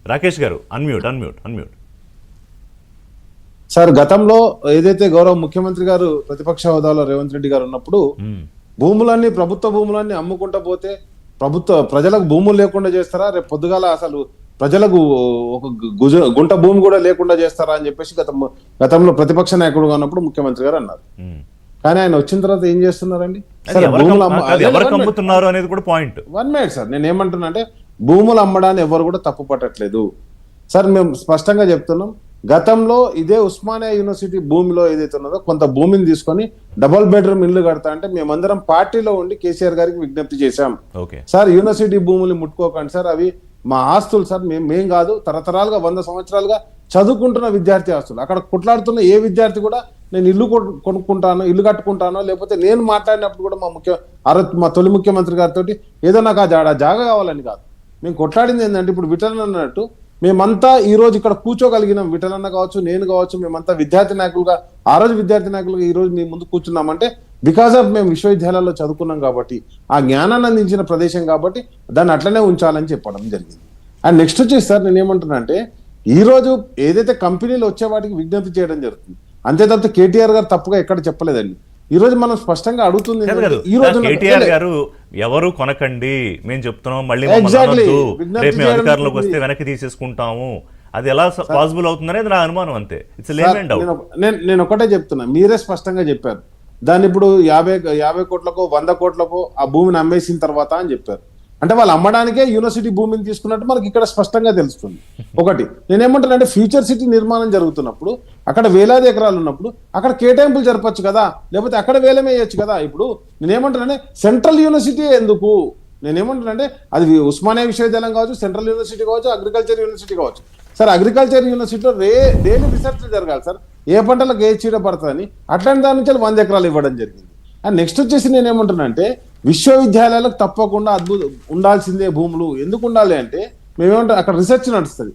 రాకేష్ గారు unmute. Sir, గతంలో ఏదైతే గౌరవ ముఖ్యమంత్రి గారు ప్రతిపక్ష హోదాలో రేవంత్ రెడ్డి గారు ఉన్నప్పుడు ప్రభుత్వ భూములన్నీ అమ్ముకుంటా పోతే ప్రజలకు భూములు లేకుండా చేస్తారా, రేపు పొద్దుగాల అసలు ప్రజలకు ఒక గుంట భూమి కూడా లేకుండా చేస్తారా అని చెప్పేసి గతంలో ప్రతిపక్ష నాయకుడుగా ఉన్నప్పుడు ముఖ్యమంత్రి గారు అన్నారు. కానీ ఆయన వచ్చిన తర్వాత ఏం చేస్తున్నారండి? అనేది కూడా పాయింట్. 1 మినిట్ సార్, నేను ఏమంటున్నా అంటే భూములు అమ్మడాన్ని ఎవరు కూడా తప్పు పట్టట్లేదు సార్. మేము స్పష్టంగా చెప్తున్నాం, గతంలో ఇదే ఉస్మానియా యూనివర్సిటీ భూమిలో ఏదైతే ఉన్నదో కొంత భూమిని తీసుకొని డబుల్ బెడ్రూమ్ ఇల్లు కడతా అంటే మేమందరం పార్టీలో ఉండి కేసీఆర్ గారికి విజ్ఞప్తి చేశాం. సార్, యూనివర్సిటీ భూములు ముట్టుకోకండి సార్, అవి మా ఆస్తులు సార్, మేం కాదు, తరతరాలుగా 100 సంవత్సరాలుగా చదువుకుంటున్న విద్యార్థి ఆస్తులు. అక్కడ కొట్లాడుతున్న ఏ విద్యార్థి కూడా నేను ఇల్లు కొనుక్కుంటాను, ఇల్లు కట్టుకుంటాను, లేకపోతే నేను మాట్లాడినప్పుడు కూడా మా తొలి ముఖ్యమంత్రి గారితో ఏదో నాకు ఆ జాగా కావాలని కాదు. మేము కొట్లాడింది ఏంటంటే, ఇప్పుడు విఠలన్ అన్నట్టు మేమంతా ఈ రోజు ఇక్కడ కూర్చోగలిగినాం, విఠలన్న కావచ్చు, నేను కావచ్చు, మేమంతా విద్యార్థి నాయకులుగా ఆ రోజు విద్యార్థి నాయకులుగా ఈ రోజు మీ ముందు కూర్చున్నామంటే బికాస్ ఆఫ్ మేము విశ్వవిద్యాలయాల్లో చదువుకున్నాం కాబట్టి, ఆ జ్ఞానాన్ని అందించిన ప్రదేశం కాబట్టి దాన్ని అట్లనే ఉంచాలని చెప్పడం జరిగింది. అండ్ నెక్స్ట్ వచ్చేసి సార్, నేను ఏమంటున్నా అంటే ఈ రోజు ఏదైతే కంపెనీలు వచ్చే వాటికి విజ్ఞప్తి చేయడం జరుగుతుంది, అంతే తప్ప కేటీఆర్ గారు తప్పుగా ఎక్కడ చెప్పలేదండి. ఈ రోజు మనం స్పష్టంగా అడుగుతుంది, ఈ రోజు కేటీఆర్ గారు ఎవరు కొనకండి మేము చెప్తున్నాం, మళ్ళీ అధికారంలోకి వస్తే వెనక్కి తీసేసుకుంటాము, అది ఎలా పాసిబుల్ అవుతుందనేది నా అనుమానం, అంతే. నేను ఒకటే చెప్తున్నా, మీరే స్పష్టంగా చెప్పారు దాన్ని ఇప్పుడు 50 కోట్లకో 100 కోట్లకో ఆ భూమిని అమ్మేసిన తర్వాత అని చెప్పారు. అంటే వాళ్ళు అమ్మడానికే యూనివర్సిటీ భూమిని తీసుకున్నట్టు మనకి ఇక్కడ స్పష్టంగా తెలుస్తుంది. ఒకటి నేనేమంటాను అంటే ఫ్యూచర్ సిటీ నిర్మాణం జరుగుతున్నప్పుడు అక్కడ వేలాది ఎకరాలు ఉన్నప్పుడు అక్కడ కేటాయింపులు జరపచ్చు కదా, లేకపోతే అక్కడ వేలమే వేయచ్చు కదా. ఇప్పుడు నేనేమంటానంటే సెంట్రల్ యూనివర్సిటీ ఎందుకు, నేనేమంటానంటే అది ఉస్మానియా విశ్వవిద్యాలయం కావచ్చు, సెంట్రల్ యూనివర్సిటీ కావచ్చు, అగ్రికల్చర్ యూనివర్సిటీ కావచ్చు. సార్, అగ్రికల్చర్ యూనివర్సిటీలో డైలీ రీసెర్చ్ జరగాలి సార్, ఏ పంటలకు ఏ చీడ పడుతుందని. అట్లాంటి దాని నుంచి 100 ఎకరాలు ఇవ్వడం జరిగింది. అండ్ నెక్స్ట్ వచ్చేసి నేనేమంటున్నానంటే విశ్వవిద్యాలయాలకు తప్పకుండా ఉండాల్సిందే భూములు. ఎందుకు ఉండాలి అంటే మేమేమంటాం, అక్కడ రీసెర్చ్ నడుస్తుంది,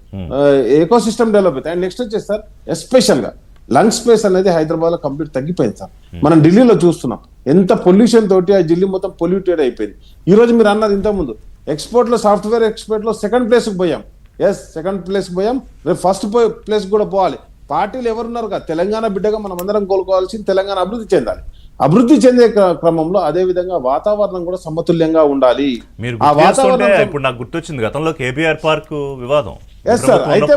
ఎకో సిస్టమ్ డెవలప్ అవుతాయి. అండ్ నెక్స్ట్ వచ్చేసి సార్, ఎస్పెషల్ గా లంగ్ స్పేస్ అనేది హైదరాబాద్ లో కంప్లీట్ తగ్గిపోయింది సార్. మనం ఢిల్లీలో చూస్తున్నాం ఎంత పొల్యూషన్ తోటి ఆ ఢిల్లీ మొత్తం పొల్యూటెడ్ అయిపోయింది. ఈ రోజు మీరు అన్నారు ఇంతకుముందు ఎక్స్పోర్ట్ లో, సాఫ్ట్వేర్ ఎక్స్పోర్ట్ లో 2nd ప్లేస్ కి పోయాం. 2nd ప్లేస్ పోయాం, రేపు 1st ప్లేస్ కూడా పోవాలి. పార్టీలు ఎవరున్నారు కదా, తెలంగాణ బిడ్డగా మనం అందరం కోలుకోవాల్సింది తెలంగాణ అభివృద్ధి చెందాలి. అభివృద్ధి చెందే క్రమంలో అదే విధంగా వాతావరణం కూడా సమతుల్యంగా ఉండాలి. ఆ వాతావరణం ఇప్పుడు నాకు గుర్తొచ్చింది గతంలో కేబీఆర్ పార్క్ వివాదం. అయితే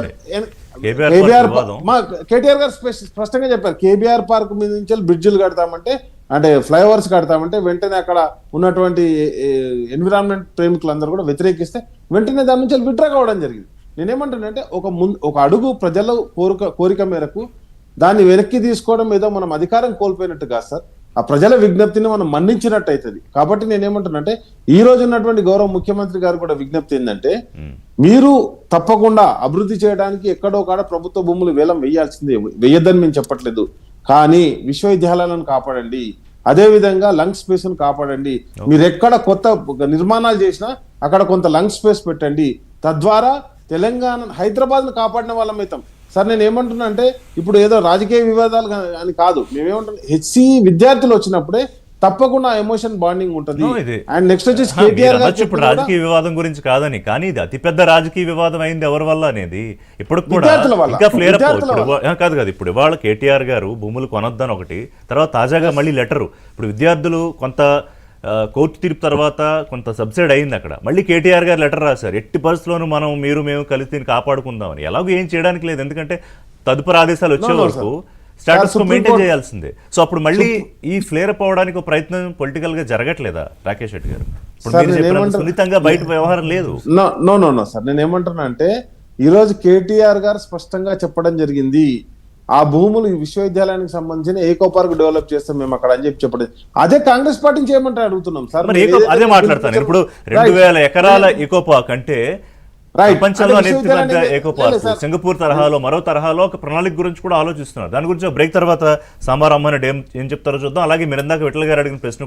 కేటీఆర్ గారు స్పష్టంగా చెప్పారు, కేబీఆర్ పార్క్ మీద నుంచి బ్రిడ్జిలు కడతామంటే, అంటే ఫ్లైఓవర్స్ కడతామంటే వెంటనే అక్కడ ఉన్నటువంటి ఎన్విరాన్మెంట్ ప్రేమికులందరూ కూడా వ్యతిరేకిస్తే వెంటనే దాని నుంచి విత్డ్రా కావడం జరిగింది. నేనేమంటానంటే ఒక అడుగు ప్రజల కోరిక మేరకు దాన్ని వెనక్కి తీసుకోవడం ఏదో మనం అధికారం కోల్పోయినట్టు కాదు సార్, ఆ ప్రజల విజ్ఞప్తిని మనం మన్నించినట్టు అవుతుంది. కాబట్టి నేనేమంటున్నానంటే ఈ రోజు ఉన్నటువంటి గౌరవ ముఖ్యమంత్రి గారు కూడా విజ్ఞప్తి ఏంటంటే, మీరు తప్పకుండా అభివృద్ధి చేయడానికి ఎక్కడో కాడ ప్రభుత్వ భూములు వేలం వేయాల్సిందే, వేయద్దని మేము చెప్పట్లేదు. కానీ విశ్వవిద్యాలయాలను కాపాడండి, అదే విధంగా లంగ్ స్పేస్ ను కాపాడండి. మీరు ఎక్కడ కొత్త నిర్మాణాలు చేసినా అక్కడ కొంత లంగ్ స్పేస్ పెట్టండి. తద్వారా తెలంగాణ, హైదరాబాద్ ను కాపాడిన వాళ్ళం అవుతాం. సార్, నేను ఏమంటున్నా అంటే ఇప్పుడు ఏదో రాజకీయ వివాదాలు అని కాదు, మేమేమంటున్నా హెచ్సి విద్యార్థులు వచ్చినప్పుడే తప్పకుండా ఎమోషన్ బాండింగ్ ఉంటుంది. అండ్ నెక్స్ట్ వచ్చేసి కేటీఆర్ గారు ఇప్పుడు రాజకీయ వివాదం గురించి కాదని, కానీ ఇది అతిపెద్ద రాజకీయ వివాదం అయింది ఎవరి వల్ల అనేది ఇప్పుడు కూడా ఇంకా ఫ్లేర్ కాదు. ఇప్పుడు ఇవాళ కేటీఆర్ గారు భూములు కొనొద్దని ఒకటి, తర్వాత తాజాగా మళ్ళీ లెటరు, ఇప్పుడు విద్యార్థులు కొంత కోర్టు తీర్పు తర్వాత కొంత సబ్సైడ్ అయింది, అక్కడ మళ్ళీ కేటీఆర్ గారు లెటర్ రాశారు, ఎట్టి పరిస్థితుల్లోనూ మేము కలిసి కాపాడుకుందామని. ఎలాగో ఏం చేయడానికి లేదు, ఎందుకంటే తదుపరి ఆదేశాలు వచ్చే వరకు స్టేటస్ కో మెయింటైన్ చేయాల్సిందే. సో అప్పుడు మళ్ళీ ఈ ఫ్లేర్ అప్ అవడానికి ప్రయత్నం పొలిటికల్ గా జరగట్లేదా రాకేష్ రెడ్డి గారు? సున్నితంగా బయట వ్యవహారం లేదు. నో సార్, నేను ఏమంటున్నా అంటే ఈ రోజు కేటీఆర్ గారు స్పష్టంగా చెప్పడం జరిగింది, ఆ భూములు విశ్వవిద్యాలయానికి సంబంధించిన ఏకో పార్క్ డెవలప్ చేస్తాం మేము అక్కడ అని చెప్పడం. అదే కాంగ్రెస్ పార్టీని చేయమంటే అడుగుతున్నాం సార్. అదే మాట్లాడతాను. ఇప్పుడు 2000 ఎకరాల ఏకో పార్క్ అంటే ప్రపంచంలో అతిపెద్ద ఏకో పార్క్, సింగపూర్ తరహాలో మరో తరహాలో ఒక ప్రణాళిక గురించి కూడా ఆలోచిస్తున్నారు. దాని గురించి బ్రేక్ తర్వాత సాంబార్ అమ్మని ఏం చెప్తారో చూద్దాం. అలాగే మీరు ఇందాక విఠల్ గారు అడిగిన ప్రశ్న